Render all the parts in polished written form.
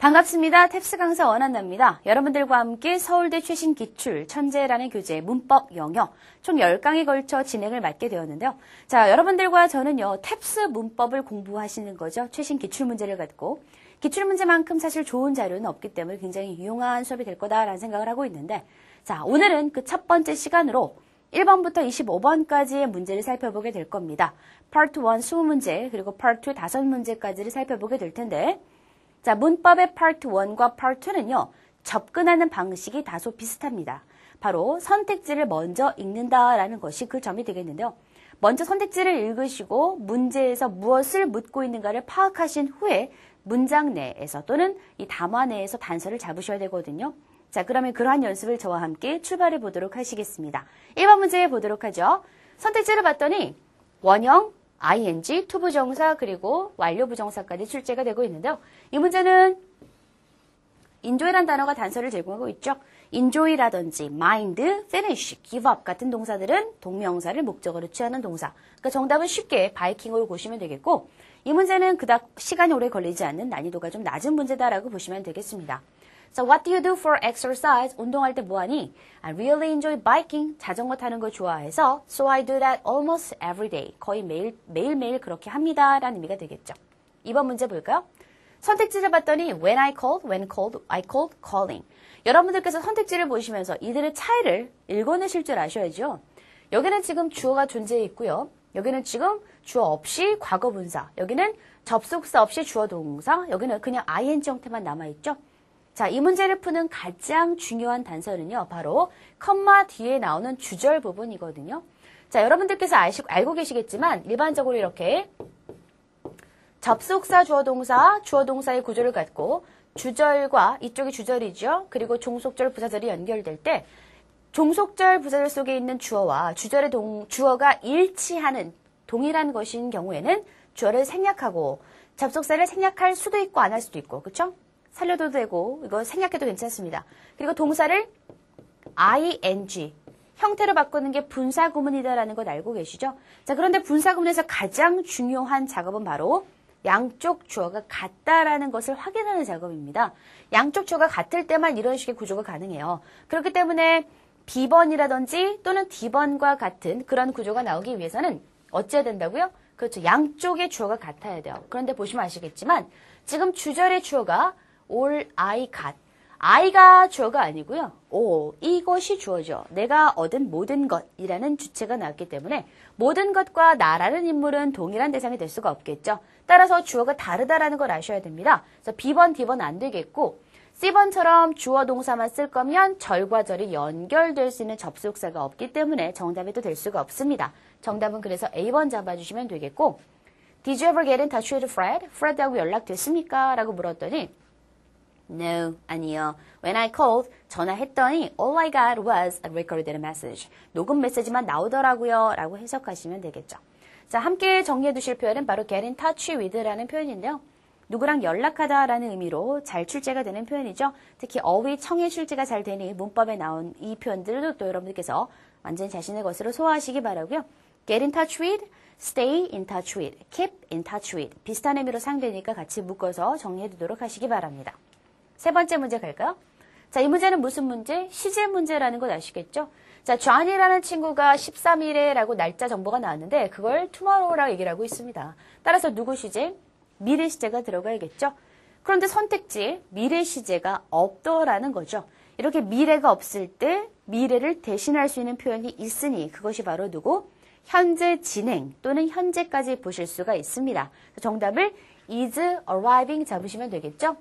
반갑습니다. 탭스 강사 원한나입니다. 여러분들과 함께 서울대 최신 기출 천재라는 교재 문법 영역 총 10강에 걸쳐 진행을 맡게 되었는데요. 자, 여러분들과 저는요. 탭스 문법을 공부하시는 거죠. 최신 기출 문제를 갖고 기출 문제만큼 사실 좋은 자료는 없기 때문에 굉장히 유용한 수업이 될 거다라는 생각을 하고 있는데 자, 오늘은 그 첫 번째 시간으로 1번부터 25번까지의 문제를 살펴보게 될 겁니다. 파트 1 20문제 그리고 파트 2 5문제까지를 살펴보게 될 텐데 자, 문법의 파트 1과 파트 2는요. 접근하는 방식이 다소 비슷합니다. 바로 선택지를 먼저 읽는다라는 것이 그 점이 되겠는데요. 먼저 선택지를 읽으시고 문제에서 무엇을 묻고 있는가를 파악하신 후에 문장 내에서 또는 이 담화 내에서 단서를 잡으셔야 되거든요. 자, 그러면 그러한 연습을 저와 함께 출발해 보도록 하시겠습니다. 1번 문제 보도록 하죠. 선택지를 봤더니 원형, ing, 투부정사 그리고 완료부정사까지 출제가 되고 있는데요. 이 문제는 enjoy란 단어가 단서를 제공하고 있죠. enjoy라든지 mind, finish, give up 같은 동사들은 동명사를 목적어로 취하는 동사. 그러니까 정답은 쉽게 바이킹으로 보시면 되겠고 이 문제는 그닥 시간이 오래 걸리지 않는 난이도가 좀 낮은 문제다라고 보시면 되겠습니다. So what do you do for exercise? 운동할 때 뭐하니? I really enjoy biking. 자전거 타는 거 좋아해서 So I do that almost every day. 거의 매일매일 그렇게 합니다. 라는 의미가 되겠죠. 2번 문제 볼까요? 선택지를 봤더니 when I called, when called, I called, calling. 여러분들께서 선택지를 보시면서 이들의 차이를 읽어내실 줄 아셔야죠. 여기는 지금 주어가 존재해 있고요. 여기는 지금 주어 없이 과거분사. 여기는 접속사 없이 주어 동사. 여기는 그냥 ing 형태만 남아있죠. 자, 이 문제를 푸는 가장 중요한 단서는요. 바로 컴마 뒤에 나오는 주절 부분이거든요. 자, 여러분들께서 알고 계시겠지만 일반적으로 이렇게 접속사 주어 동사의 구조를 갖고 주절과 이쪽이 주절이죠. 그리고 종속절 부사절이 연결될 때 종속절 부사절 속에 있는 주어와 주절의 주어가 일치하는 동일한 것인 경우에는 주어를 생략하고 접속사를 생략할 수도 있고 안 할 수도 있고 그렇죠? 살려도 되고 이거 생략해도 괜찮습니다. 그리고 동사를 ing 형태로 바꾸는 게 분사구문이다라는 것 알고 계시죠? 자, 그런데 분사구문에서 가장 중요한 작업은 바로 양쪽 주어가 같다라는 것을 확인하는 작업입니다. 양쪽 주어가 같을 때만 이런 식의 구조가 가능해요. 그렇기 때문에 B번이라든지 또는 D번과 같은 그런 구조가 나오기 위해서는 어찌해야 된다고요? 그렇죠. 양쪽의 주어가 같아야 돼요. 그런데 보시면 아시겠지만 지금 주절의 주어가 all I got. I가 주어가 아니고요. all, 이것이 주어죠. 내가 얻은 모든 것이라는 주체가 나왔기 때문에 모든 것과 나라는 인물은 동일한 대상이 될 수가 없겠죠. 따라서 주어가 다르다라는 걸 아셔야 됩니다. 그래서 B번, D번 안 되겠고 C번처럼 주어 동사만 쓸 거면 절과 절이 연결될 수 있는 접속사가 없기 때문에 정답이 또 될 수가 없습니다. 정답은 그래서 A번 잡아주시면 되겠고 Did you ever get in touch with Fred? Fred하고 연락됐습니까? 라고 물었더니 No, 아니요. When I called, 전화했더니 all I got was a recorded message. 녹음 메시지만 나오더라고요. 라고 해석하시면 되겠죠. 자, 함께 정리해 두실 표현은 바로 get in touch with라는 표현인데요. 누구랑 연락하다라는 의미로 잘 출제가 되는 표현이죠. 특히 어휘, 청의 출제가 잘 되니 문법에 나온 이 표현들도 또 여러분들께서 완전히 자신의 것으로 소화하시기 바라고요. Get in touch with, stay in touch with, keep in touch with. 비슷한 의미로 상대니까 같이 묶어서 정리해 두도록 하시기 바랍니다. 세 번째 문제 갈까요? 자, 이 문제는 무슨 문제? 시제 문제라는 거 아시겠죠? 자, 존이라는 친구가 13일에라고 날짜 정보가 나왔는데 그걸 tomorrow라고 얘기를 하고 있습니다. 따라서 누구 시제? 미래 시제가 들어가야겠죠? 그런데 선택지에 미래 시제가 없더라는 거죠. 이렇게 미래가 없을 때 미래를 대신할 수 있는 표현이 있으니 그것이 바로 누구? 현재 진행 또는 현재까지 보실 수가 있습니다. 정답을 is arriving 잡으시면 되겠죠?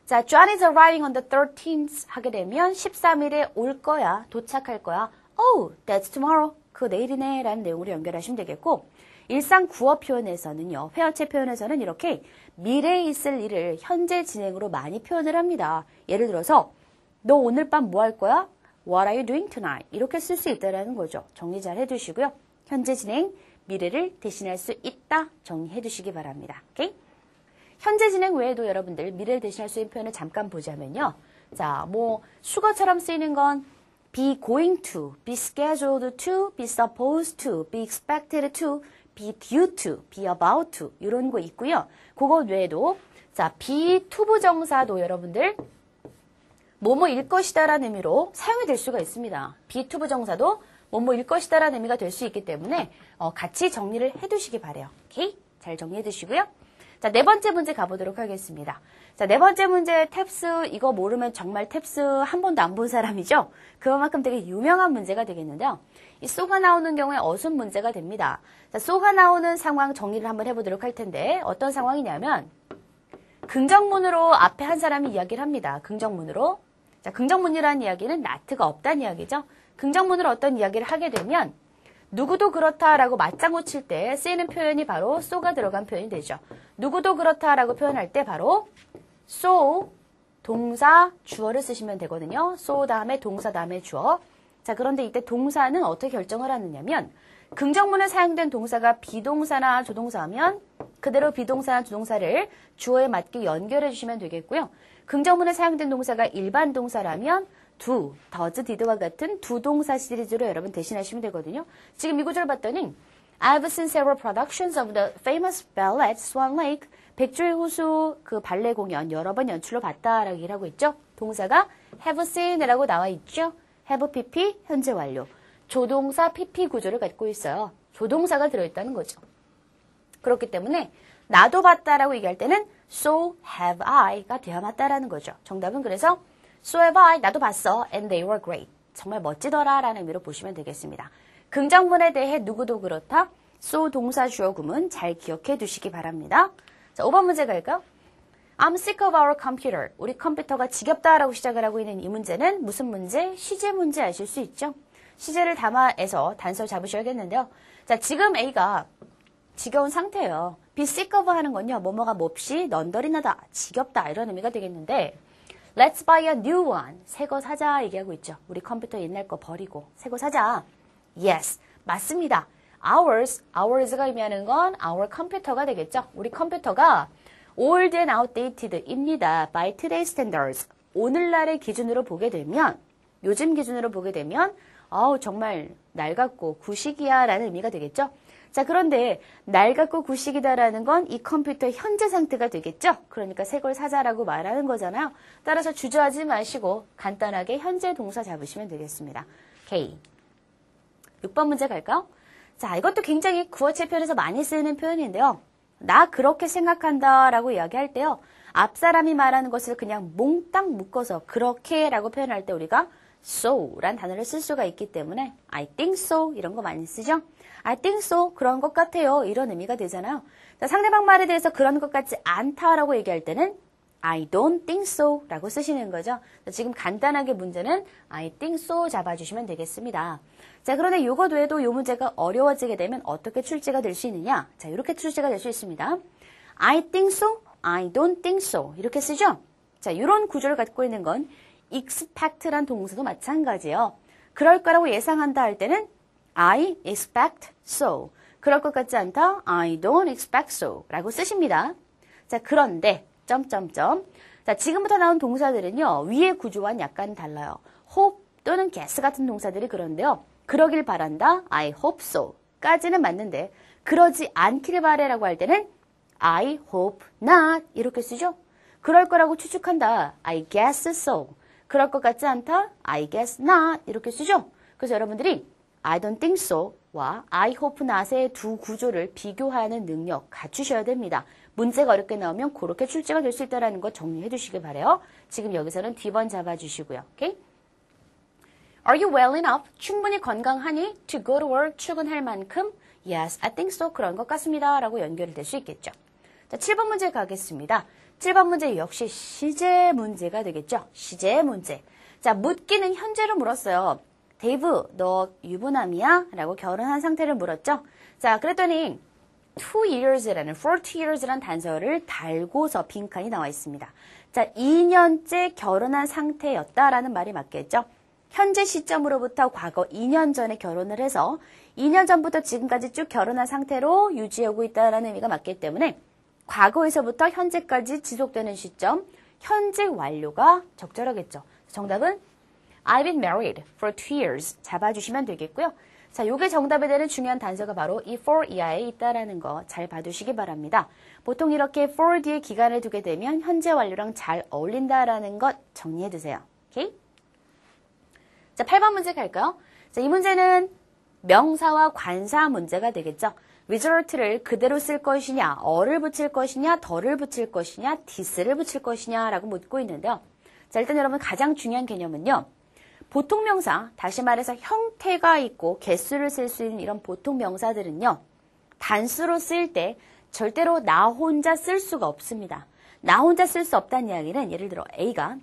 자, John is arriving on the 13th 하게 되면 13일에 올 거야, 도착할 거야. Oh, that's tomorrow. 그거 내일이네 라는 내용으로 연결하시면 되겠고 일상 구어 표현에서는요. 회화체 표현에서는 이렇게 미래에 있을 일을 현재 진행으로 많이 표현을 합니다. 예를 들어서 너 오늘 밤 뭐 할 거야? What are you doing tonight? 이렇게 쓸 수 있다는 거죠. 정리 잘 해두시고요. 현재 진행, 미래를 대신할 수 있다. 정리해 두시기 바랍니다. 오케이? 현재 진행 외에도 여러분들 미래를 대신할 수 있는 표현을 잠깐 보자면요. 자, 뭐 수거처럼 쓰이는 건 be going to, be scheduled to, be supposed to, be expected to, be due to, be about to 이런 거 있고요. 그거 외에도 자, 비투부정사도 여러분들 뭐뭐일 것이다라는 의미로 사용이 될 수가 있습니다. 비투부정사도 뭐뭐일 것이다라는 의미가 될 수 있기 때문에 같이 정리를 해두시기 바래요. 오케이? 잘 정리해 두시고요. 자, 네 번째 문제 가보도록 하겠습니다. 자, 네 번째 문제 탭스 이거 모르면 정말 탭스 한 번도 안 본 사람이죠? 그만큼 되게 유명한 문제가 되겠는데요. 이 쏘가 나오는 경우에 어순 문제가 됩니다. 자, 쏘가 나오는 상황 정리를 한번 해보도록 할 텐데 어떤 상황이냐면 긍정문으로 앞에 한 사람이 이야기를 합니다. 긍정문으로. 자, 긍정문이라는 이야기는 not가 없다는 이야기죠. 긍정문으로 어떤 이야기를 하게 되면 누구도 그렇다라고 맞장구 칠 때 쓰이는 표현이 바로 so가 들어간 표현이 되죠. 누구도 그렇다라고 표현할 때 바로 so 동사 주어를 쓰시면 되거든요. so 다음에 동사 다음에 주어. 자, 그런데 이때 동사는 어떻게 결정을 하느냐면 긍정문에 사용된 동사가 비동사나 조동사면 그대로 비동사나 조동사를 주어에 맞게 연결해 주시면 되겠고요. 긍정문에 사용된 동사가 일반 동사라면 do, does, did와 같은 두 동사 시리즈로 여러분 대신하시면 되거든요. 지금 이 구절을 봤더니 I've seen several productions of the famous ballet Swan Lake. 백조의 호수 그 발레 공연 여러 번 연출로 봤다라고 얘기를 하고 있죠. 동사가 have seen이라고 나와 있죠. have pp 현재 완료. 조동사 pp 구조를 갖고 있어요. 조동사가 들어있다는 거죠. 그렇기 때문에 나도 봤다라고 얘기할 때는 so have I가 돼야 맞다라는 거죠. 정답은 그래서 so have I, 나도 봤어. and they were great. 정말 멋지더라 라는 의미로 보시면 되겠습니다. 긍정문에 대해 누구도 그렇다. so 동사 주어 구문 잘 기억해 두시기 바랍니다. 자, 5번 문제 갈까요? I'm sick of our computer. 우리 컴퓨터가 지겹다라고 시작을 하고 있는 이 문제는 무슨 문제? 시제 문제 아실 수 있죠? 시제를 담아서 단서 잡으셔야겠는데요. 자, 지금 A가 지겨운 상태예요. be sick of 하는 건요. 뭐뭐가 몹시 넌덜이 나다, 지겹다 이런 의미가 되겠는데 Let's buy a new one. 새 거 사자 얘기하고 있죠. 우리 컴퓨터 옛날 거 버리고 새 거 사자. Yes, 맞습니다. ours가 의미하는 건 our 컴퓨터가 되겠죠. 우리 컴퓨터가 old and outdated입니다. by today's standards. 오늘날의 기준으로 보게 되면 요즘 기준으로 보게 되면 정말 낡았고 구식이야 라는 의미가 되겠죠. 자, 그런데 낡았고 구식이다라는 건 이 컴퓨터의 현재 상태가 되겠죠. 그러니까 새 걸 사자라고 말하는 거잖아요. 따라서 주저하지 마시고 간단하게 현재 동사 잡으시면 되겠습니다. 오케이. 6번 문제 갈까요? 자, 이것도 굉장히 구어체 표현에서 많이 쓰이는 표현인데요. 나 그렇게 생각한다 라고 이야기할 때요. 앞사람이 말하는 것을 그냥 몽땅 묶어서 그렇게 라고 표현할 때 우리가 so 란 단어를 쓸 수가 있기 때문에 I think so 이런 거 많이 쓰죠. I think so 그런 것 같아요 이런 의미가 되잖아요. 자, 상대방 말에 대해서 그런 것 같지 않다라고 얘기할 때는 I don't think so 라고 쓰시는 거죠. 자, 지금 간단하게 문제는 I think so 잡아주시면 되겠습니다. 자, 그런데 이것 외에도 이 문제가 어려워지게 되면 어떻게 출제가 될 수 있느냐? 자, 이렇게 출제가 될 수 있습니다. I think so, I don't think so 이렇게 쓰죠. 자, 이런 구조를 갖고 있는 건 expect란 동사도 마찬가지예요. 그럴 거라고 예상한다 할 때는 I expect so. 그럴 것 같지 않다. I don't expect so 라고 쓰십니다. 자, 그런데 자, 지금부터 나온 동사들은요. 위의 구조와는 약간 달라요. hope 또는 guess 같은 동사들이 그런데요. 그러길 바란다. I hope so 까지는 맞는데 그러지 않기를 바래라고 할 때는 I hope not 이렇게 쓰죠. 그럴 거라고 추측한다. I guess so. 그럴 것 같지 않다. I guess not 이렇게 쓰죠. 그래서 여러분들이 I don't think so와 I hope not의 두 구조를 비교하는 능력 갖추셔야 됩니다. 문제가 어렵게 나오면 그렇게 출제가 될 수 있다는 거 정리해 주시길 바래요. 지금 여기서는 D번 잡아주시고요. 오케이? Are you well enough? 충분히 건강하니? To go to work, 출근할 만큼? Yes, I think so. 그런 것 같습니다. 라고 연결이 될 수 있겠죠. 자, 7번 문제 가겠습니다. 7번 문제 역시 시제 문제가 되겠죠. 시제 문제. 자, 묻기는 현재로 물었어요. 데이브, 너 유부남이야? 라고 결혼한 상태를 물었죠. 자, 그랬더니 2years라는 40years라는 단서를 달고서 빈칸이 나와 있습니다. 자, 2년째 결혼한 상태였다라는 말이 맞겠죠. 현재 시점으로부터 과거 2년 전에 결혼을 해서 2년 전부터 지금까지 쭉 결혼한 상태로 유지하고 있다라는 의미가 맞기 때문에 과거에서부터 현재까지 지속되는 시점, 현재 완료가 적절하겠죠. 정답은 I've been married for 2 years 잡아주시면 되겠고요. 자, 요게 정답이 되는 중요한 단서가 바로 이 for 이하에 있다라는 거 잘 봐두시기 바랍니다. 보통 이렇게 for 뒤에 기간을 두게 되면 현재 완료랑 잘 어울린다라는 것 정리해두세요. 오케이? 자, 8번 문제 갈까요? 자, 이 문제는 명사와 관사 문제가 되겠죠. result를 그대로 쓸 것이냐, 어를 붙일 것이냐, 더를 붙일 것이냐, this를 붙일 것이냐라고 묻고 있는데요. 자, 일단 여러분 가장 중요한 개념은요. 보통 명사, 다시 말해서 형태가 있고 개수를 쓸 수 있는 이런 보통 명사들은요. 단수로 쓸 때 절대로 나 혼자 쓸 수가 없습니다. 나 혼자 쓸 수 없다는 이야기는 예를 들어 A가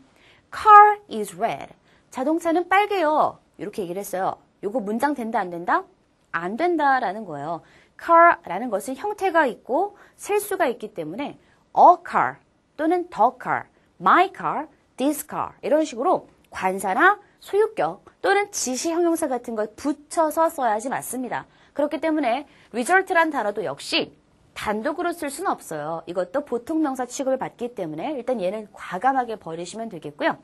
car is red. 자동차는 빨개요. 이렇게 얘기를 했어요. 요거 문장 된다 안 된다? 안 된다라는 거예요. car라는 것은 형태가 있고 쓸 수가 있기 때문에 a car 또는 the car, my car, this car 이런 식으로 관사나 소유격 또는 지시 형용사 같은 걸 붙여서 써야지 맞습니다. 그렇기 때문에 result란 단어도 역시 단독으로 쓸 수는 없어요. 이것도 보통 명사 취급을 받기 때문에 일단 얘는 과감하게 버리시면 되겠고요.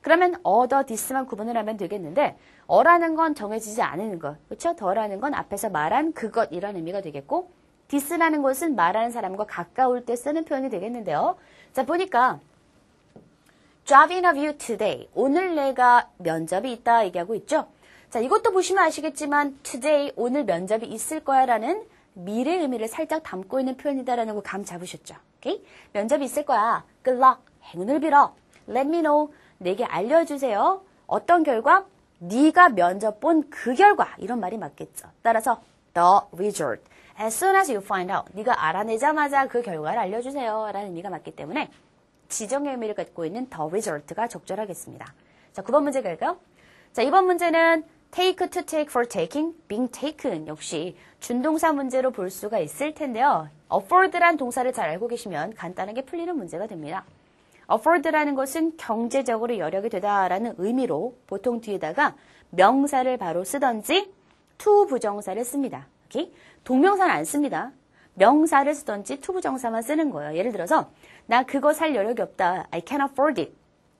그러면 the, this만 구분을 하면 되겠는데 어라는 건 정해지지 않은 것, 그렇죠? 더라는 건 앞에서 말한 그것 이런 의미가 되겠고 this라는 것은 말하는 사람과 가까울 때 쓰는 표현이 되겠는데요. 자, 보니까 job interview today. 오늘 내가 면접이 있다 얘기하고 있죠. 자, 이것도 보시면 아시겠지만 today, 오늘 면접이 있을 거야 라는 미래 의미를 살짝 담고 있는 표현이다라는 거 감 잡으셨죠? 오케이? 면접이 있을 거야. Good luck. 행운을 빌어. Let me know. 내게 알려주세요. 어떤 결과? 네가 면접 본 그 결과. 이런 말이 맞겠죠. 따라서 the result. As soon as you find out. 네가 알아내자마자 그 결과를 알려주세요. 라는 의미가 맞기 때문에 지정의 의미를 갖고 있는 the result가 적절하겠습니다. 자, 9번 문제 갈까요? 자, 이번 문제는 take, to take, for taking, being taken 역시 준동사 문제로 볼 수가 있을 텐데요. afford란 동사를 잘 알고 계시면 간단하게 풀리는 문제가 됩니다. afford라는 것은 경제적으로 여력이 되다라는 의미로 보통 뒤에다가 명사를 바로 쓰던지 to 부정사를 씁니다. 오케이? 동명사는 안 씁니다. 명사를 쓰던지 to 부정사만 쓰는 거예요. 예를 들어서 나 그거 살 여력이 없다. I can't afford it.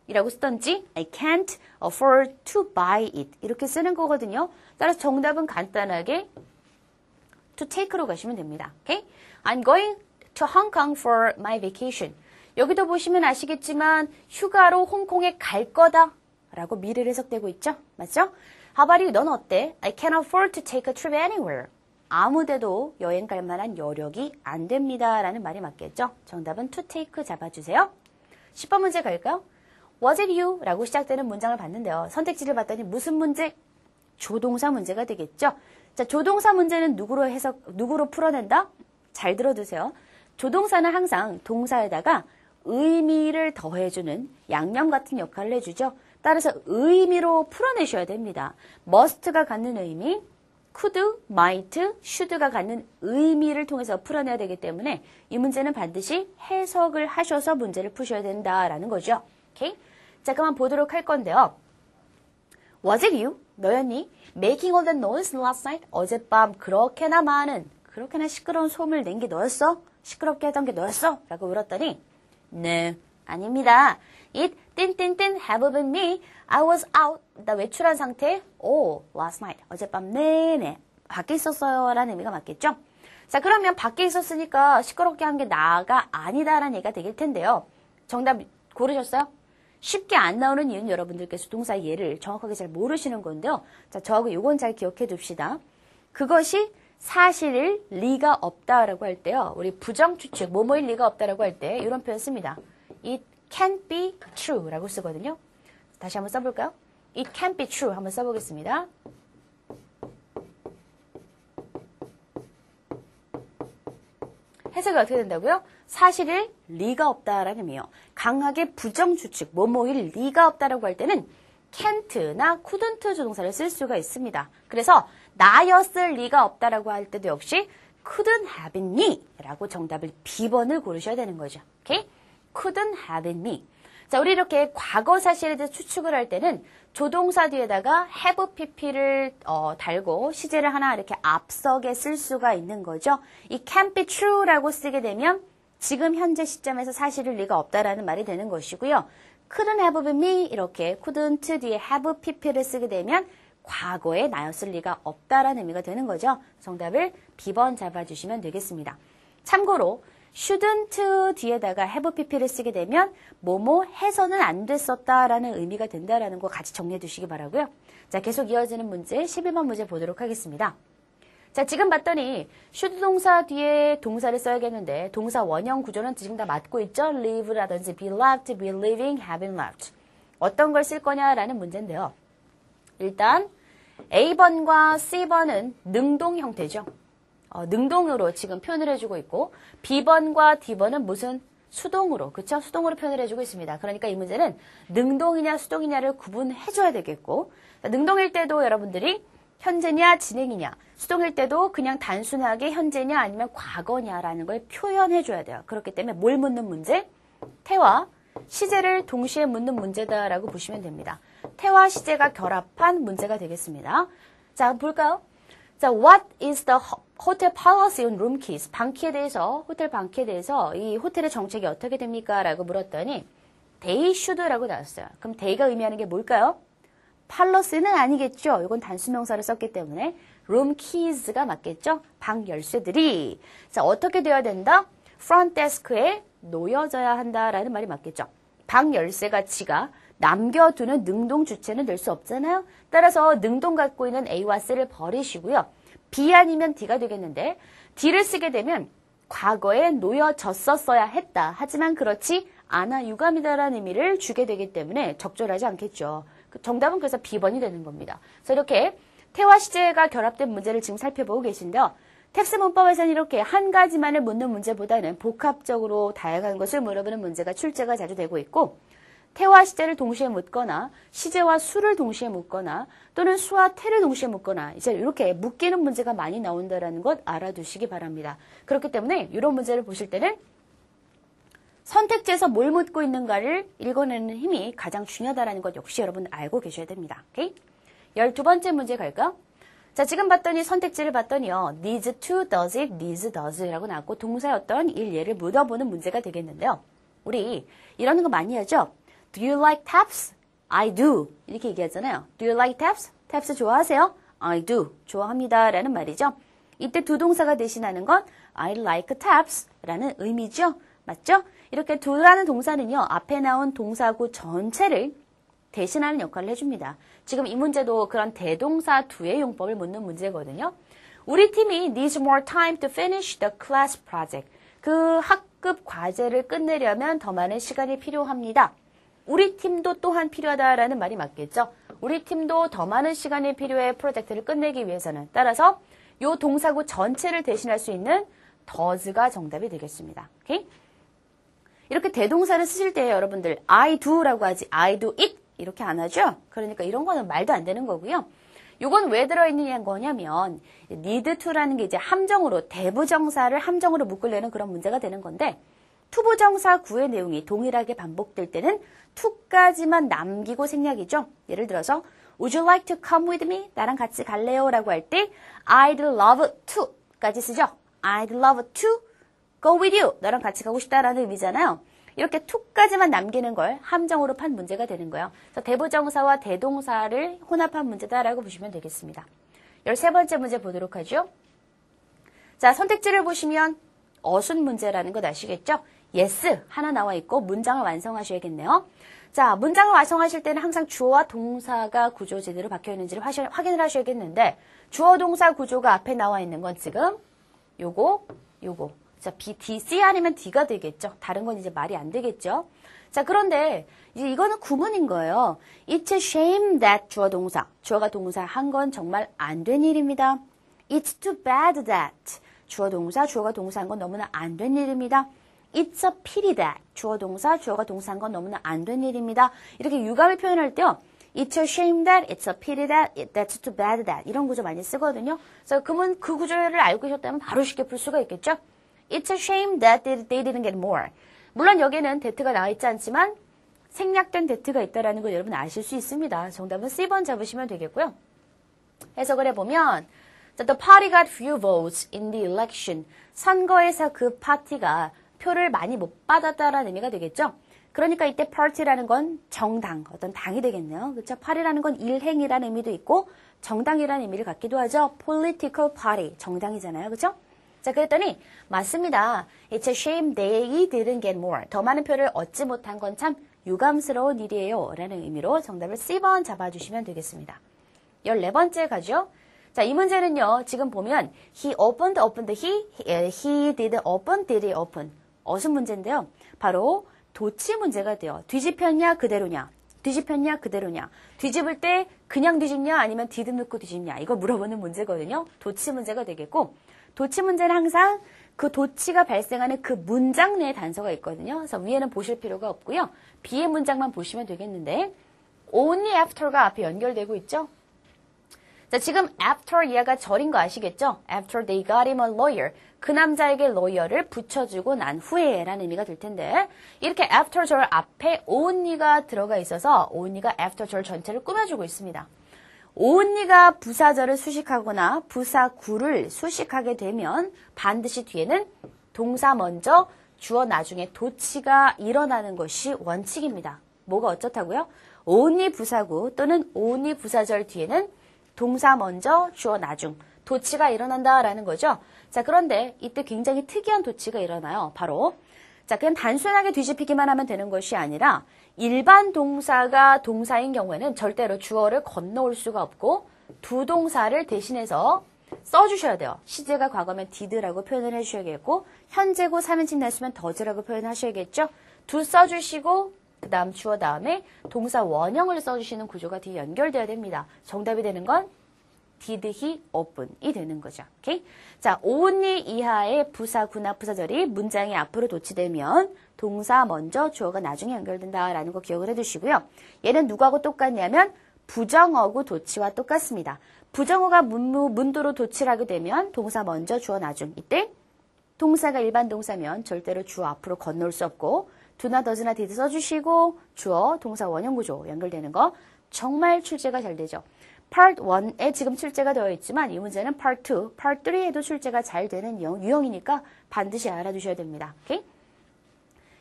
이라고 쓰던지 I can't afford to buy it. 이렇게 쓰는 거거든요. 따라서 정답은 간단하게 to take로 가시면 됩니다. Okay? I'm going to Hong Kong for my vacation. 여기도 보시면 아시겠지만 휴가로 홍콩에 갈 거다 라고 미래를 해석되고 있죠. 맞죠? How about you? 넌 어때? I can't afford to take a trip anywhere. 아무데도 여행 갈 만한 여력이 안 됩니다. 라는 말이 맞겠죠? 정답은 to take 잡아주세요. 10번 문제 갈까요? Was it you? 라고 시작되는 문장을 봤는데요. 선택지를 봤더니 무슨 문제? 조동사 문제가 되겠죠? 자, 조동사 문제는 누구로 풀어낸다? 잘 들어두세요. 조동사는 항상 동사에다가 의미를 더해주는 양념 같은 역할을 해주죠. 따라서 의미로 풀어내셔야 됩니다. must가 갖는 의미, could, might, should가 갖는 의미를 통해서 풀어내야 되기 때문에 이 문제는 반드시 해석을 하셔서 문제를 푸셔야 된다라는 거죠. 오케이? 자, 그만 보도록 할 건데요. Was it you? 너였니? Making all the noise last night? 어젯밤 그렇게나 시끄러운 소음을 낸 게 너였어? 시끄럽게 했던 게 너였어? 라고 물었더니 네, 아닙니다. It 띵띵띵 have been me. I was out. 나 외출한 상태. last night. 어젯밤 내내 밖에 있었어요. 라는 의미가 맞겠죠? 자, 그러면 밖에 있었으니까 시끄럽게 한 게 나가 아니다라는 얘기가 되길 텐데요. 정답 고르셨어요? 쉽게 안 나오는 이유는 여러분들께서 동사 예를 정확하게 잘 모르시는 건데요. 자, 저하고 요건 잘 기억해 둡시다. 그것이 사실일 리가 없다라고 할 때요. 우리 부정추측, 뭐뭐일 리가 없다라고 할 때 이런 표현 씁니다. It can't be true 라고 쓰거든요. 다시 한번 써볼까요? It can't be true 한번 써보겠습니다. 해석이 어떻게 된다고요? 사실일 리가 없다라는 의미요. 강하게 부정추측, 뭐뭐일 리가 없다라고 할 때는 can't나 couldn't 조동사를 쓸 수가 있습니다. 그래서 나였을 리가 없다라고 할 때도 역시 couldn't have been me 라고 정답을 B번을 고르셔야 되는 거죠. 오케이? couldn't have been me. 자, 우리 이렇게 과거 사실에 대해서 추측을 할 때는 조동사 뒤에다가 have pp를 달고 시제를 하나 이렇게 앞서게 쓸 수가 있는 거죠. 이 can't be true라고 쓰게 되면 지금 현재 시점에서 사실일 리가 없다라는 말이 되는 것이고요. couldn't have been me 이렇게 couldn't 뒤에 have pp를 쓰게 되면 과거에 나였을 리가 없다라는 의미가 되는 거죠. 정답을 B번 잡아주시면 되겠습니다. 참고로 shouldn't 뒤에다가 have pp를 쓰게 되면 뭐뭐 해서는 안 됐었다라는 의미가 된다라는 거 같이 정리해 두시기 바라고요. 자, 계속 이어지는 문제 11번 문제 보도록 하겠습니다. 자, 지금 봤더니 should 동사 뒤에 동사를 써야겠는데 동사 원형 구조는 지금 다 맞고 있죠. live라든지 be left, be living, have been left. 어떤 걸 쓸 거냐라는 문제인데요. 일단 A번과 C번은 능동 형태죠. 능동으로 지금 표현을 해주고 있고 B번과 D번은 무슨 수동으로, 그쵸? 수동으로 표현을 해주고 있습니다. 그러니까 이 문제는 능동이냐 수동이냐를 구분해줘야 되겠고 능동일 때도 여러분들이 현재냐 진행이냐 수동일 때도 그냥 단순하게 현재냐 아니면 과거냐라는 걸 표현해줘야 돼요. 그렇기 때문에 뭘 묻는 문제? 태와 시제를 동시에 묻는 문제다라고 보시면 됩니다. 태와 시제가 결합한 문제가 되겠습니다. 자, 볼까요? 자, what is the hotel policy on room keys? 방키에 대해서, 호텔 방키에 대해서 이 호텔의 정책이 어떻게 됩니까? 라고 물었더니 they should라고 나왔어요. 그럼 they가 의미하는 게 뭘까요? policy는 아니겠죠. 이건 단수명사를 썼기 때문에 room keys가 맞겠죠. 방 열쇠들이. 자, 어떻게 되어야 된다? front desk에 놓여져야 한다라는 말이 맞겠죠. 방 열쇠가 지가 남겨두는 능동 주체는 될 수 없잖아요. 따라서 능동 갖고 있는 A와 C를 버리시고요. B 아니면 D가 되겠는데 D를 쓰게 되면 과거에 놓여졌었어야 했다. 하지만 그렇지 않아 유감이다라는 의미를 주게 되기 때문에 적절하지 않겠죠. 정답은 그래서 B번이 되는 겁니다. 그래서 이렇게 태와 시제가 결합된 문제를 지금 살펴보고 계신데요. 텍스트 문법에서는 이렇게 한 가지만을 묻는 문제보다는 복합적으로 다양한 것을 물어보는 문제가 출제가 자주 되고 있고 태와 시제를 동시에 묻거나 시제와 수를 동시에 묻거나 또는 수와 태를 동시에 묻거나 이제 이렇게 묶이는 문제가 많이 나온다는 것 알아두시기 바랍니다. 그렇기 때문에 이런 문제를 보실 때는 선택지에서 뭘 묻고 있는가를 읽어내는 힘이 가장 중요하다는 것 역시 여러분 알고 계셔야 됩니다. 오케이? 12번째 문제 갈까요? 자, 지금 봤더니 선택지를 봤더니요. needs to, does it, needs, does 라고 나왔고 동사의 어떤 일예를 묻어보는 문제가 되겠는데요. 우리 이러는 거 많이 하죠? Do you like taps? I do. 이렇게 얘기하잖아요. Do you like taps? taps 좋아하세요? I do. 좋아합니다. 라는 말이죠. 이때 두 동사가 대신하는 건 I like taps 라는 의미죠. 맞죠? 이렇게 do라는 동사는요. 앞에 나온 동사구 전체를 대신하는 역할을 해줍니다. 지금 이 문제도 그런 대동사 do의 용법을 묻는 문제거든요. 우리 팀이 needs more time to finish the class project. 그 학급 과제를 끝내려면 더 많은 시간이 필요합니다. 우리 팀도 또한 필요하다라는 말이 맞겠죠. 우리 팀도 더 많은 시간이 필요해 프로젝트를 끝내기 위해서는. 따라서 이 동사구 전체를 대신할 수 있는 does가 정답이 되겠습니다. 오케이? 이렇게 대동사를 쓰실 때 여러분들 I do라고 하지 I do it 이렇게 안 하죠? 그러니까 이런 거는 말도 안 되는 거고요. 요건 왜 들어있는 거냐면 need to라는 게 이제 함정으로 대부정사를 함정으로 묶으려는 그런 문제가 되는 건데 투부정사 구의 내용이 동일하게 반복될 때는 to까지만 남기고 생략이죠. 예를 들어서 Would you like to come with me? 나랑 같이 갈래요? 라고 할 때 I'd love to까지 쓰죠. I'd love to go with you. 너랑 같이 가고 싶다라는 의미잖아요. 이렇게 to까지만 남기는 걸 함정으로 판 문제가 되는 거예요. 그래서 대부정사와 대동사를 혼합한 문제다라고 보시면 되겠습니다. 13번째 문제 보도록 하죠. 자, 선택지를 보시면 어순 문제라는 것 아시겠죠? yes 하나 나와 있고 문장을 완성하셔야겠네요. 자, 문장을 완성하실 때는 항상 주어와 동사가 구조 제대로 박혀 있는지를 확인을 하셔야겠는데 주어 동사 구조가 앞에 나와 있는 건 지금 요거 자, B, D, C 아니면 D가 되겠죠. 다른 건 이제 말이 안 되겠죠. 자, 그런데 이제 이거는 구문인 거예요. It's a shame that 주어가 동사 한 건 정말 안 된 일입니다. It's too bad that 주어가 동사 한 건 너무나 안 된 일입니다. It's a pity that 주어가 동사 한 건 너무나 안 된 일입니다. 이렇게 유감을 표현할 때요. It's a shame that, it's a pity that, that's too bad that 이런 구조 많이 쓰거든요. 그래서 그 구조를 알고 계셨다면 바로 쉽게 풀 수가 있겠죠. It's a shame that they didn't get more. 물론 여기에는 that가 나와 있지 않지만 생략된 that가 있다는 걸 여러분 아실 수 있습니다. 정답은 C번 잡으시면 되겠고요. 해석을 해보면 The party got few votes in the election. 선거에서 그 파티가 표를 많이 못 받았다라는 의미가 되겠죠. 그러니까 이때 party라는 건 정당, 어떤 당이 되겠네요. 그렇죠? party라는 건 일행이라는 의미도 있고 정당이라는 의미를 갖기도 하죠. political party, 정당이잖아요. 그렇죠? 자, 그랬더니 맞습니다. It's a shame they didn't get more. 더 많은 표를 얻지 못한 건 참 유감스러운 일이에요. 라는 의미로 정답을 C번 잡아주시면 되겠습니다. 14번째 가죠. 자, 이 문제는요. 지금 보면 he opened, he did he open. 어순 문제인데요. 바로 도치 문제가 돼요. 뒤집혔냐 그대로냐. 뒤집혔냐 그대로냐. 뒤집을 때 그냥 뒤집냐 아니면 디듬 넣고 뒤집냐. 이거 물어보는 문제거든요. 도치 문제가 되겠고 도치 문제는 항상 그 도치가 발생하는 그 문장 내에 단서가 있거든요. 그래서 위에는 보실 필요가 없고요. B의 문장만 보시면 되겠는데 only after가 앞에 연결되고 있죠. 자, 지금 after 이하가 절인 거 아시겠죠? After they got him a lawyer. 그 남자에게 lawyer 붙여주고 난 후에 라는 의미가 될 텐데 이렇게 after 절 앞에 only가 들어가 있어서 only가 after 절 전체를 꾸며주고 있습니다. only가 부사절을 수식하거나 부사구를 수식하게 되면 반드시 뒤에는 동사 먼저 주어 나중에 도치가 일어나는 것이 원칙입니다. 뭐가 어쩌다고요? only 부사구 또는 only 부사절 뒤에는 동사 먼저 주어 나중 도치가 일어난다라는 거죠. 자, 그런데 이때 굉장히 특이한 도치가 일어나요. 바로 자, 그냥 단순하게 뒤집히기만 하면 되는 것이 아니라 일반 동사가 동사인 경우에는 절대로 주어를 건너올 수가 없고 두 동사를 대신해서 써주셔야 돼요. 시제가 과거면 did라고 표현을 해주셔야겠고 현재고 3인칭 났으면 does라고 표현하셔야겠죠. do 써주시고 그 다음 주어 다음에 동사 원형을 써주시는 구조가 뒤에 연결돼야 됩니다. 정답이 되는 건 did he open이 되는 거죠. 오케이? 자, only 이하의 부사구나 부사절이 문장의 앞으로 도치되면 동사 먼저 주어가 나중에 연결된다라는 거 기억을 해두시고요. 얘는 누구하고 똑같냐면 부정어구 도치와 똑같습니다. 부정어가 문도로 도치를 하게 되면 동사 먼저 주어 나중. 이때 동사가 일반 동사면 절대로 주어 앞으로 건너올 수 없고 do나 does나 did 써주시고 주어 동사 원형 구조 연결되는 거 정말 출제가 잘 되죠. Part 1에 지금 출제가 되어 있지만 이 문제는 Part 2, Part 3에도 출제가 잘 되는 유형이니까 반드시 알아두셔야 됩니다. 오케이?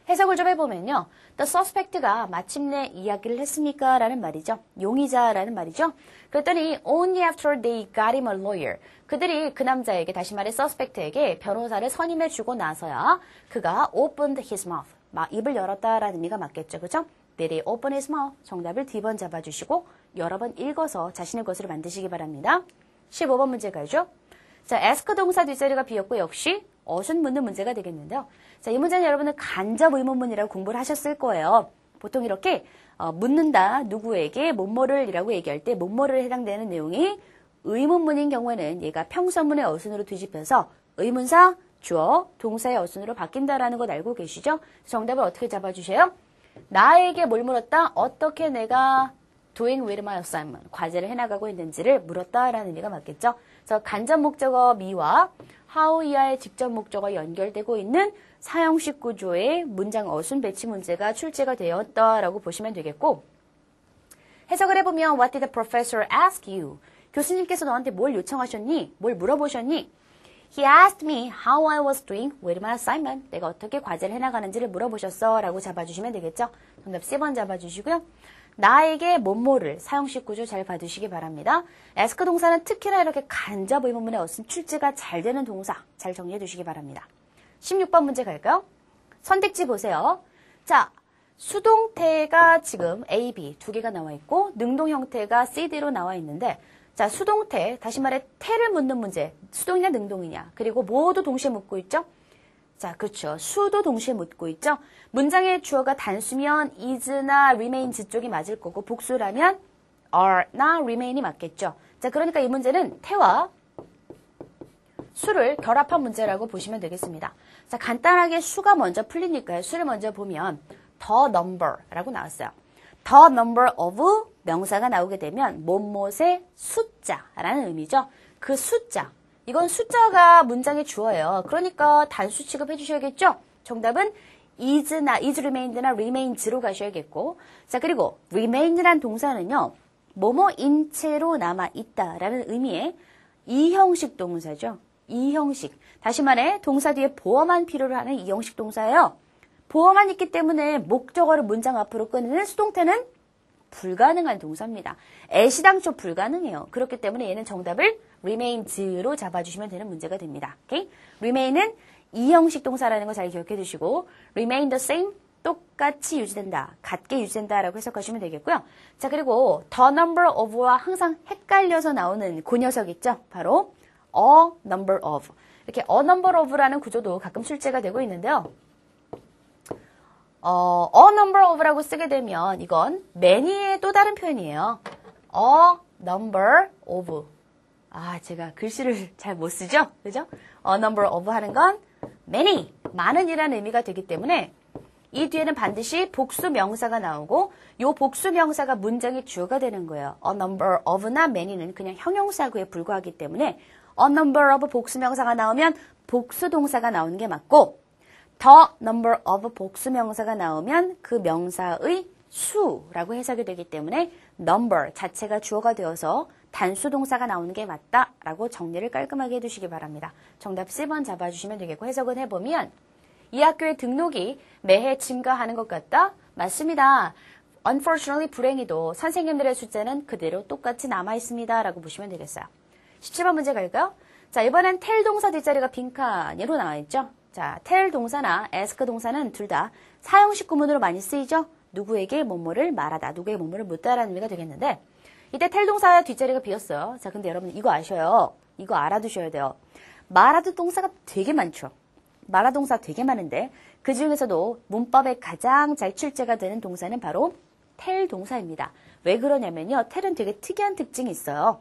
해석을 좀 해보면요. The suspect가 마침내 이야기를 했습니까? 라는 말이죠. 용의자라는 말이죠. 그랬더니 only after they got him a lawyer. 그들이 그 남자에게 다시 말해 suspect에게 변호사를 선임해주고 나서야 그가 opened his mouth. 입을 열었다라는 의미가 맞겠죠. 그죠? Did he open his mouth? 정답을 D번 잡아주시고 여러 번 읽어서 자신의 것으로 만드시기 바랍니다. 15번 문제 가죠. 자, ask 동사 뒷자리가 비었고 역시 어순 묻는 문제가 되겠는데요. 자, 이 문제는 여러분은 간접 의문문이라고 공부를 하셨을 거예요. 보통 이렇게 묻는다, 누구에게 뭐뭐를 이라고 얘기할 때 뭐뭐를 해당되는 내용이 의문문인 경우에는 얘가 평서문의 어순으로 뒤집혀서 의문사, 주어, 동사의 어순으로 바뀐다라는 것 알고 계시죠? 정답을 어떻게 잡아주세요? 나에게 뭘 물었다? 어떻게 내가 doing with my assignment, 과제를 해나가고 있는지를 물었다라는 의미가 맞겠죠? 그래서 간접 목적어 미와 how 이하의 직접 목적어 연결되고 있는 사형식 구조의 문장 어순 배치 문제가 출제가 되었다라고 보시면 되겠고 해석을 해보면 What did the professor ask you? 교수님께서 너한테 뭘 요청하셨니? 뭘 물어보셨니? He asked me how I was doing with my assignment. 내가 어떻게 과제를 해나가는지를 물어보셨어 라고 잡아주시면 되겠죠? 정답 C번 잡아주시고요. 나에게 뭐뭐를 사형식 구조 잘 봐두시기 바랍니다. ask 동사는 특히나 이렇게 간접 의문문에 어순 출제가 잘 되는 동사 잘 정리해 두시기 바랍니다. 16번 문제 갈까요? 선택지 보세요. 자, 수동태가 지금 A, B 두 개가 나와 있고 능동 형태가 C, D로 나와 있는데 자, 수동태, 다시 말해 태를 묻는 문제, 수동이냐 능동이냐 그리고 모두 동시에 묻고 있죠? 자, 그렇죠. 수도 동시에 묻고 있죠. 문장의 주어가 단수면 is나 remains 쪽이 맞을 거고 복수라면 are나 remain이 맞겠죠. 자, 그러니까 이 문제는 태와 수를 결합한 문제라고 보시면 되겠습니다. 자, 간단하게 수가 먼저 풀리니까요. 수를 먼저 보면 the number라고 나왔어요. the number of 명사가 나오게 되면 뭐뭇의 숫자라는 의미죠. 그 숫자. 이건 숫자가 문장의 주어예요. 그러니까 단수 취급해 주셔야겠죠? 정답은 is remained나 remains로 가셔야겠고 자, 그리고 remain이란 동사는요. 뭐뭐인 채로 남아있다라는 의미의 이형식 동사죠. 이형식. 다시 말해 동사 뒤에 보어만 필요로 하는 이형식 동사예요. 보어만 있기 때문에 목적어를 문장 앞으로 꺼내는 수동태는 불가능한 동사입니다. 애시당초 불가능해요. 그렇기 때문에 얘는 정답을 remains로 잡아주시면 되는 문제가 됩니다. 오케이? remain은 이 형식 동사라는 거 잘 기억해 두시고 remain the same 똑같이 유지된다. 같게 유지된다라고 해석하시면 되겠고요. 자, 그리고 the number of와 항상 헷갈려서 나오는 그 녀석 있죠? 바로 a number of. 이렇게 a number of라는 구조도 가끔 출제가 되고 있는데요. a number of라고 쓰게 되면 이건 many의 또 다른 표현이에요. a number of. 아, 제가 글씨를 잘 못 쓰죠? 그죠? a number of 하는 건 many, 많은이라는 의미가 되기 때문에 이 뒤에는 반드시 복수 명사가 나오고 이 복수 명사가 문장의 주어가 되는 거예요. a number of나 many는 그냥 형용사구에 불과하기 때문에 a number of 복수 명사가 나오면 복수 동사가 나오는 게 맞고 the number of 복수 명사가 나오면 그 명사의 수라고 해석이 되기 때문에 number 자체가 주어가 되어서 단수 동사가 나오는 게 맞다라고 정리를 깔끔하게 해두시기 바랍니다. 정답 C번 잡아주시면 되겠고 해석은 해보면 이 학교의 등록이 매해 증가하는 것 같다? 맞습니다. Unfortunately 불행히도 선생님들의 숫자는 그대로 똑같이 남아있습니다. 라고 보시면 되겠어요. 17번 문제 갈까요? 자, 이번엔 tell 동사 뒷자리가 빈칸으로 나와있죠? 자, tell 동사나 ask 동사는 둘 다 사형식 구문으로 많이 쓰이죠? 누구에게 뭐뭐를 말하다, 누구에게 뭐뭐를 묻다라는 의미가 되겠는데 이때 tell 동사 뒷자리가 비었어요. 자, 근데 여러분 이거 아셔요. 이거 알아두셔야 돼요. 말하듯 동사가 되게 많죠. 말하 동사 되게 많은데 그 중에서도 문법에 가장 잘 출제가 되는 동사는 바로 tell 동사입니다. 왜 그러냐면요. tell은 되게 특이한 특징이 있어요.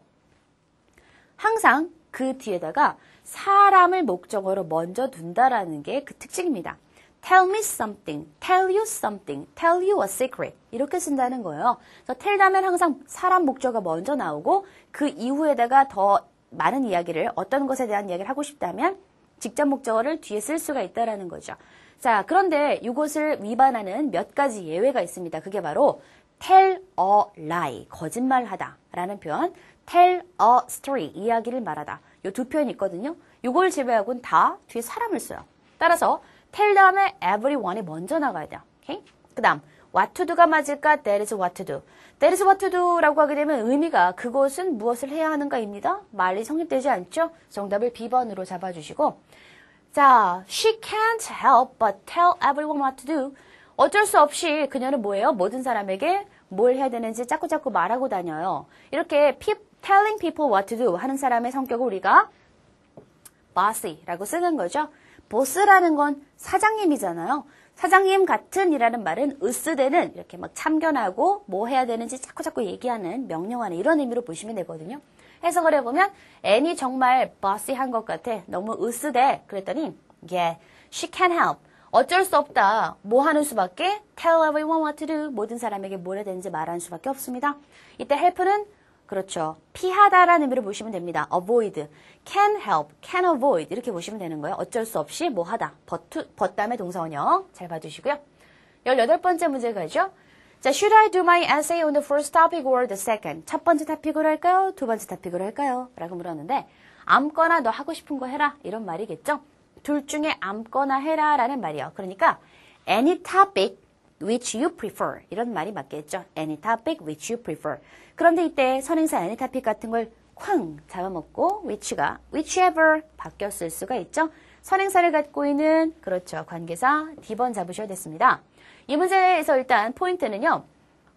항상 그 뒤에다가 사람을 목적어로 먼저 둔다라는 게 그 특징입니다. Tell me something, tell you something, tell you a secret 이렇게 쓴다는 거예요. 그래서 tell 하면 항상 사람 목적어가 먼저 나오고 그 이후에다가 더 많은 이야기를 어떤 것에 대한 이야기를 하고 싶다면 직접 목적어를 뒤에 쓸 수가 있다라는 거죠. 자, 그런데 이것을 위반하는 몇 가지 예외가 있습니다. 그게 바로 tell a lie, 거짓말하다 라는 표현, tell a story, 이야기를 말하다. 이 두 표현이 있거든요. 이걸 제외하고는 다 뒤에 사람을 써요. 따라서 tell 다음에 everyone이 먼저 나가야 돼요. 오케이? 그 다음 what to do가 맞을까? That is what to do. That is what to do라고 하게 되면 의미가 그것은 무엇을 해야 하는가입니다. 말이 성립되지 않죠? 정답을 B번으로 잡아주시고 자, she can't help but tell everyone what to do. 어쩔 수 없이 그녀는 뭐예요? 모든 사람에게 뭘 해야 되는지 자꾸자꾸 말하고 다녀요. 이렇게 telling people what to do 하는 사람의 성격을 우리가 boss라고 쓰는 거죠. 보스라는 건 사장님이잖아요. 사장님 같은 이라는 말은 으쓰대는 이렇게 막 참견하고 뭐 해야 되는지 자꾸자꾸 얘기하는 명령하는 이런 의미로 보시면 되거든요. 해석을 해보면 Annie 정말 boss한 것 같아. 너무 으쓰대. 그랬더니 yeah, she can't help. 어쩔 수 없다. 뭐 하는 수밖에? Tell everyone what to do. 모든 사람에게 뭘 해야 되는지 말하는 수밖에 없습니다. 이때 help는 그렇죠. 피하다라는 의미로 보시면 됩니다. avoid, can help, can avoid 이렇게 보시면 되는 거예요. 어쩔 수 없이 뭐 하다. but 다음에 동사원형 잘 봐주시고요. 18번째 문제 가죠. 자, should I do my essay on the first topic or the second? 첫 번째 토픽으로 할까요? 두 번째 토픽으로 할까요? 라고 물었는데 아무거나 너 하고 싶은 거 해라 이런 말이겠죠. 둘 중에 아무거나 해라 라는 말이에요. 그러니까 any topic which you prefer 이런 말이 맞겠죠. any topic which you prefer. 그런데 이때 선행사 any topic 같은 걸 쾅 잡아먹고 which가 whichever 바뀌었을 수가 있죠. 선행사를 갖고 있는 그렇죠. 관계사 D번 잡으셔야 됐습니다. 이 문제에서 일단 포인트는요.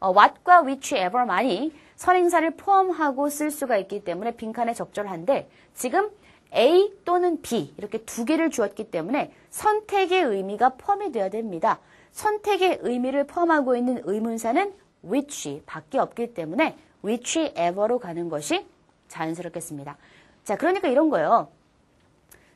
what과 whichever만이 선행사를 포함하고 쓸 수가 있기 때문에 빈칸에 적절한데 지금 A 또는 B 이렇게 두 개를 주었기 때문에 선택의 의미가 포함이 되어야 됩니다. 선택의 의미를 포함하고 있는 의문사는 which 밖에 없기 때문에 whichever로 가는 것이 자연스럽겠습니다. 자, 그러니까 이런 거예요.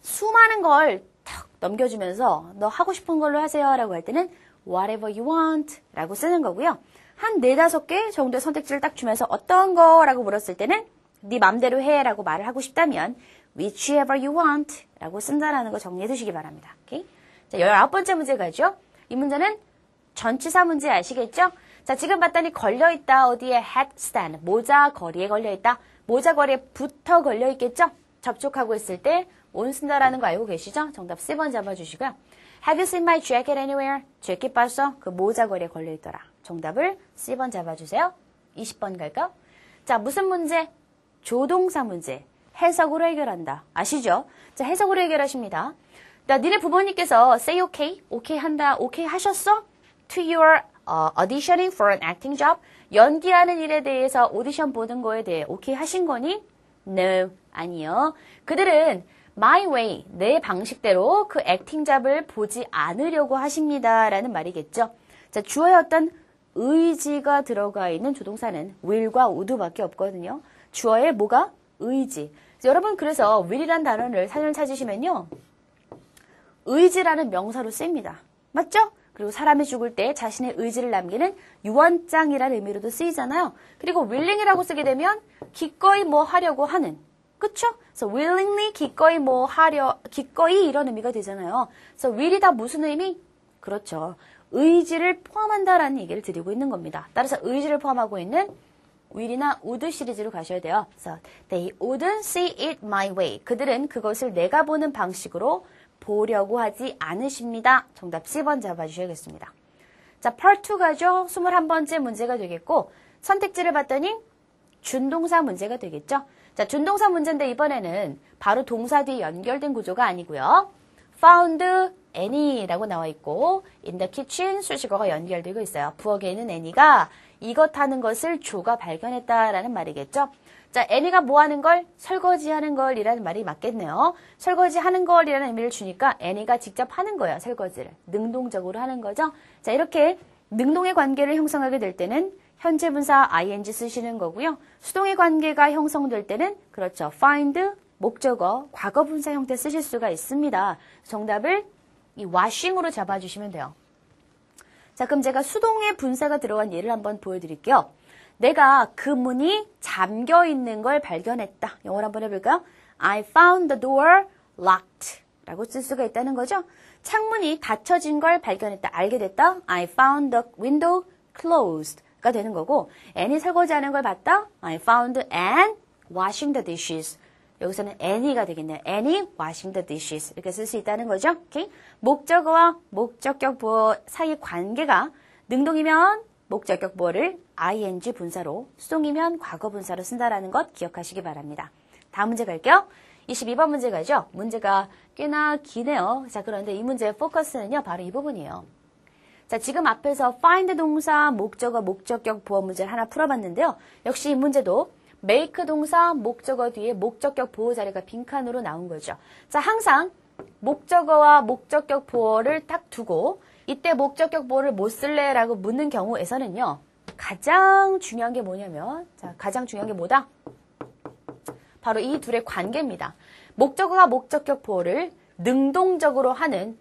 수많은 걸 탁 넘겨주면서 너 하고 싶은 걸로 하세요 라고 할 때는 whatever you want 라고 쓰는 거고요. 한 4-5개 정도의 선택지를 딱 주면서 어떤 거라고 물었을 때는 네 맘대로 해 라고 말을 하고 싶다면 whichever you want 라고 쓴다라는 거 정리해 두시기 바랍니다. 오케이? 자, 19번째 문제 가죠. 이 문제는 전치사 문제 아시겠죠? 자, 지금 봤더니 걸려있다. 어디에? hat stand. 모자 거리에 걸려있다. 모자 거리에 붙어 걸려있겠죠? 접촉하고 있을 때 on 쓴다라는 거 알고 계시죠? 정답 10번 잡아주시고요. Have you seen my jacket anywhere? 재킷 봤어? 그 모자걸이에 걸려있더라. 정답을 10번 잡아주세요. 20번 갈까요? 자, 무슨 문제? 조동사 문제. 해석으로 해결한다. 아시죠? 자, 해석으로 해결하십니다. 자, 니네 부모님께서 say okay, okay 한다, okay 하셨어? To your auditioning for an acting job? 연기하는 일에 대해서 오디션 보는 거에 대해 okay 하신 거니? No, 아니요. 그들은 my way, 내 방식대로 그 액팅 잡을 보지 않으려고 하십니다. 라는 말이겠죠. 자, 주어의 어떤 의지가 들어가 있는 조동사는 will과 would밖에 없거든요. 주어의 뭐가? 의지. 여러분 그래서 will이란 단어를 사전을 찾으시면요. 의지라는 명사로 쓰입니다. 맞죠? 그리고 사람이 죽을 때 자신의 의지를 남기는 유언장이라는 의미로도 쓰이잖아요. 그리고 willing이라고 쓰게 되면 기꺼이 뭐 하려고 하는. 그쵸? 그래서 willingly 기꺼이 뭐 기꺼이 이런 의미가 되잖아요. 그래서 will이 다 무슨 의미? 그렇죠. 의지를 포함한다라는 얘기를 드리고 있는 겁니다. 따라서 의지를 포함하고 있는 will이나 would 시리즈로 가셔야 돼요. 그래서 they wouldn't see it my way. 그들은 그것을 내가 보는 방식으로 보려고 하지 않으십니다. 정답 10번 잡아주셔야겠습니다. 자, part 2 가죠. 21번째 문제가 되겠고 선택지를 봤더니 준동사 문제가 되겠죠. 자, 준동사 문제인데 이번에는 바로 동사 뒤에 연결된 구조가 아니고요. found Annie라고 나와 있고 in the kitchen 수식어가 연결되고 있어요. 부엌에 있는 애니가 이것 하는 것을 조가 발견했다라는 말이겠죠. 자, 애니가 뭐 하는 걸? 설거지하는 걸이라는 말이 맞겠네요. 설거지하는 걸이라는 의미를 주니까 애니가 직접 하는 거예요. 설거지를. 능동적으로 하는 거죠. 자, 이렇게 능동의 관계를 형성하게 될 때는 현재 분사 ing 쓰시는 거고요. 수동의 관계가 형성될 때는 그렇죠. find 목적어 과거 분사 형태 쓰실 수가 있습니다. 정답을 이 washing으로 잡아주시면 돼요. 자, 그럼 제가 수동의 분사가 들어간 예를 한번 보여드릴게요. 내가 그 문이 잠겨 있는 걸 발견했다. 영어로 한번 해볼까요? I found the door locked 라고 쓸 수가 있다는 거죠. 창문이 닫혀진 걸 발견했다. 알게 됐다. I found the window closed 가 되는 거고 Annie 설거지하는 걸 봤다. I found Anne washing the dishes. 여기서는 Annie가 되겠네요. Annie washing the dishes. 이렇게 쓸 수 있다는 거죠. 오케이? 목적어와 목적격 보어 사이 관계가 능동이면 목적격 보어를 ing 분사로, 수동이면 과거 분사로 쓴다라는 것 기억하시기 바랍니다. 다음 문제 갈게요. 22번 문제 가죠. 문제가 꽤나 기네요. 자, 그런데 이 문제의 포커스는요. 바로 이 부분이에요. 자, 지금 앞에서 find 동사, 목적어, 목적격 보어 문제를 하나 풀어봤는데요. 역시 이 문제도 make 동사, 목적어 뒤에 목적격 보호 자리가 빈칸으로 나온 거죠. 자, 항상 목적어와 목적격 보어를 딱 두고 이때 목적격 보어를 못 쓸래? 라고 묻는 경우에서는요. 가장 중요한 게 뭐냐면 자, 가장 중요한 게 뭐다? 바로 이 둘의 관계입니다. 목적어가 목적격 보어를 능동적으로 하는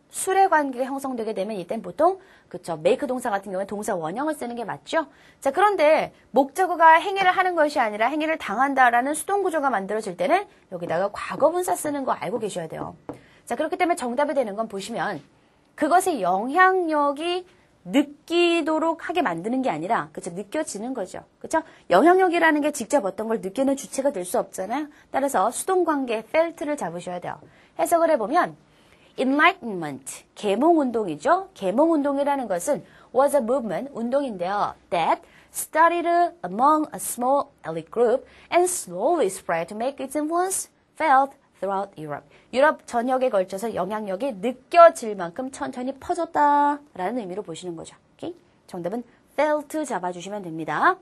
술의 관계가 형성되게 되면 이땐 보통 그쵸 make 동사 같은 경우에 동사 원형을 쓰는 게 맞죠. 자, 그런데 목적어가 행위를 하는 것이 아니라 행위를 당한다라는 수동 구조가 만들어질 때는 여기다가 과거 분사 쓰는 거 알고 계셔야 돼요. 자, 그렇기 때문에 정답이 되는 건 보시면 그것의 영향력이 느끼도록 하게 만드는 게 아니라 그쵸 느껴지는 거죠. 그쵸 영향력이라는 게 직접 어떤 걸 느끼는 주체가 될 수 없잖아요. 따라서 수동 관계 felt를 잡으셔야 돼요. 해석을 해보면 Enlightenment, 계몽운동이죠. 계몽운동이라는 것은 was a movement, 운동인데요. That started among a small elite group and slowly spread to make its influence felt throughout Europe. 유럽 전역에 걸쳐서 영향력이 느껴질 만큼 천천히 퍼졌다라는 의미로 보시는 거죠. 오케이? 정답은 felt 잡아주시면 됩니다.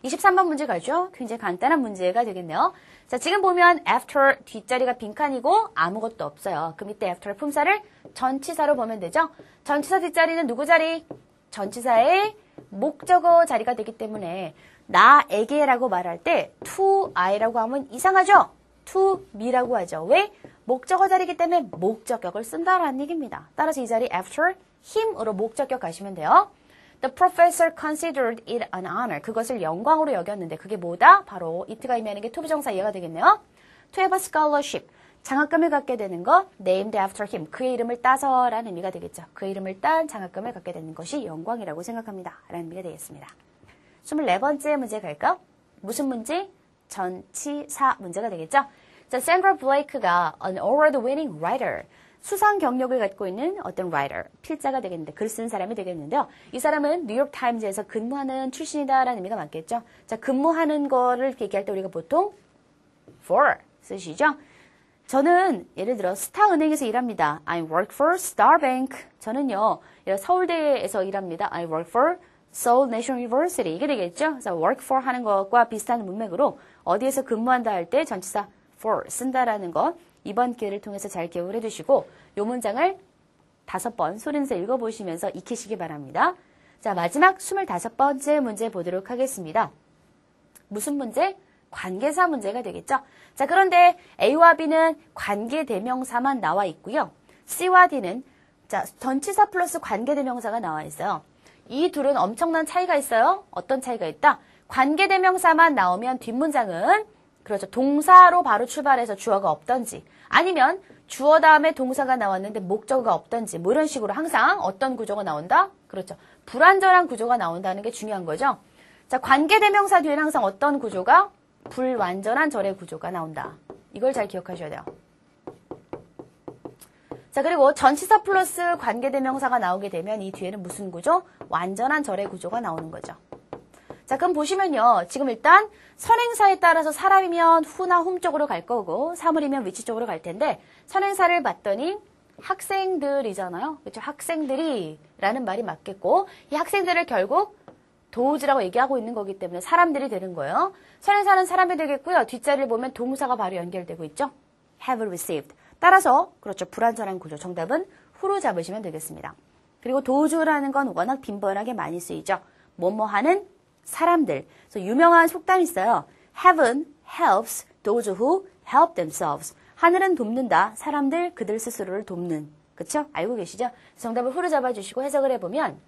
23번 문제 가죠. 굉장히 간단한 문제가 되겠네요. 자, 지금 보면 after 뒷자리가 빈칸이고 아무것도 없어요. 그럼 이때 after의 품사를 전치사로 보면 되죠. 전치사 뒷자리는 누구 자리? 전치사의 목적어 자리가 되기 때문에 나에게라고 말할 때 to I라고 하면 이상하죠? to me라고 하죠. 왜? 목적어 자리이기 때문에 목적격을 쓴다라는 얘기입니다. 따라서 이 자리 after him으로 목적격 가시면 돼요. The professor considered it an honor. 그것을 영광으로 여겼는데 그게 뭐다? 바로 it가 의미하는 게 투부정사 이해가 되겠네요. To have a scholarship. 장학금을 갖게 되는 것 named after him. 그의 이름을 따서라는 의미가 되겠죠. 그의 이름을 딴 장학금을 갖게 되는 것이 영광이라고 생각합니다. 라는 의미가 되겠습니다. 24번째 문제 갈까요? 무슨 문제? 전치사 문제가 되겠죠. 자, 샌드라 블레이크가 an award-winning writer, 수상 경력을 갖고 있는 어떤 writer, 필자가 되겠는데, 글 쓴 사람이 되겠는데요. 이 사람은 뉴욕타임즈에서 근무하는 출신이다라는 의미가 맞겠죠. 자, 근무하는 거를 얘기할 때 우리가 보통 for 쓰시죠. 저는 예를 들어 스타은행에서 일합니다. I work for Starbank. 저는요, 서울대에서 일합니다. I work for Seoul National University. 이게 되겠죠. 그래서 work for 하는 것과 비슷한 문맥으로 어디에서 근무한다 할 때 전치사 for 쓴다라는 것 이번 기회를 통해서 잘 기억을 해두시고 이 문장을 5번 소리내서 읽어보시면서 익히시기 바랍니다. 자, 마지막 25번째 문제 보도록 하겠습니다. 무슨 문제? 관계사 문제가 되겠죠. 자, 그런데 A와 B는 관계대명사만 나와 있고요. C와 D는 자, 전치사 플러스 관계대명사가 나와 있어요. 이 둘은 엄청난 차이가 있어요. 어떤 차이가 있다? 관계대명사만 나오면 뒷문장은 그렇죠. 동사로 바로 출발해서 주어가 없던지 아니면 주어 다음에 동사가 나왔는데 목적어가 없던지 뭐 이런 식으로 항상 어떤 구조가 나온다? 그렇죠. 불완전한 구조가 나온다는 게 중요한 거죠. 자, 관계대명사 뒤에는 항상 어떤 구조가? 불완전한 절의 구조가 나온다. 이걸 잘 기억하셔야 돼요. 자, 그리고 전치사 플러스 관계대명사가 나오게 되면 이 뒤에는 무슨 구조? 완전한 절의 구조가 나오는 거죠. 자, 그럼 보시면요. 지금 일단 선행사에 따라서 사람이면 who나 whom 쪽으로 갈 거고 사물이면 which 쪽으로 갈 텐데 선행사를 봤더니 학생들이잖아요. 그렇죠? 학생들이 라는 말이 맞겠고 이 학생들을 결국 those라고 얘기하고 있는 거기 때문에 사람들이 되는 거예요. 선행사는 사람이 되겠고요. 뒷자리를 보면 동사가 바로 연결되고 있죠. have received. 따라서 그렇죠. 불완전한 구조. 정답은 who로 잡으시면 되겠습니다. 그리고 those라는 건 워낙 빈번하게 많이 쓰이죠. 뭐뭐 하는 사람들. 그래서 유명한 속담이 있어요. Heaven helps those who help themselves. 하늘은 돕는다. 사람들 그들 스스로를 돕는. 그렇죠? 알고 계시죠? 정답을 who로 잡아주시고 해석을 해보면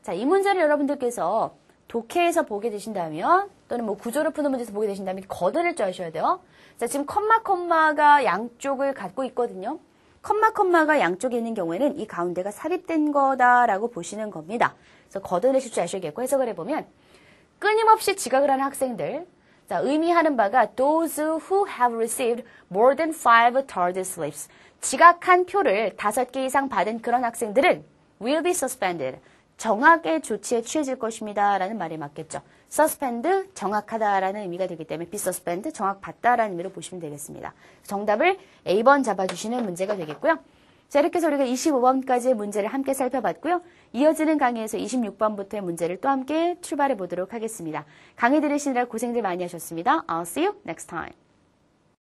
자, 이 문제를 여러분들께서 독해에서 보게 되신다면 또는 뭐 구조를 푸는 문제에서 보게 되신다면 거드를 줄 아셔야 돼요. 자, 지금 컴마가 양쪽을 갖고 있거든요. 컴마가 양쪽에 있는 경우에는 이 가운데가 삽입된 거다라고 보시는 겁니다. 그래서 거드내실 줄 아셔야겠고 해석을 해보면 끊임없이 지각을 하는 학생들. 자, 의미하는 바가 those who have received more than 5 third slips. 지각한 표를 5개 이상 받은 그런 학생들은 will be suspended. 정확의 조치에 취해질 것입니다. 라는 말이 맞겠죠. suspend, 정확하다라는 의미가 되기 때문에 be suspend, 정확받다라는 의미로 보시면 되겠습니다. 정답을 A번 잡아주시는 문제가 되겠고요. 자, 이렇게 해서 우리가 25번까지의 문제를 함께 살펴봤고요. 이어지는 강의에서 26번부터의 문제를 또 함께 출발해 보도록 하겠습니다. 강의 들으시느라 고생들 많이 하셨습니다. I'll see you next time.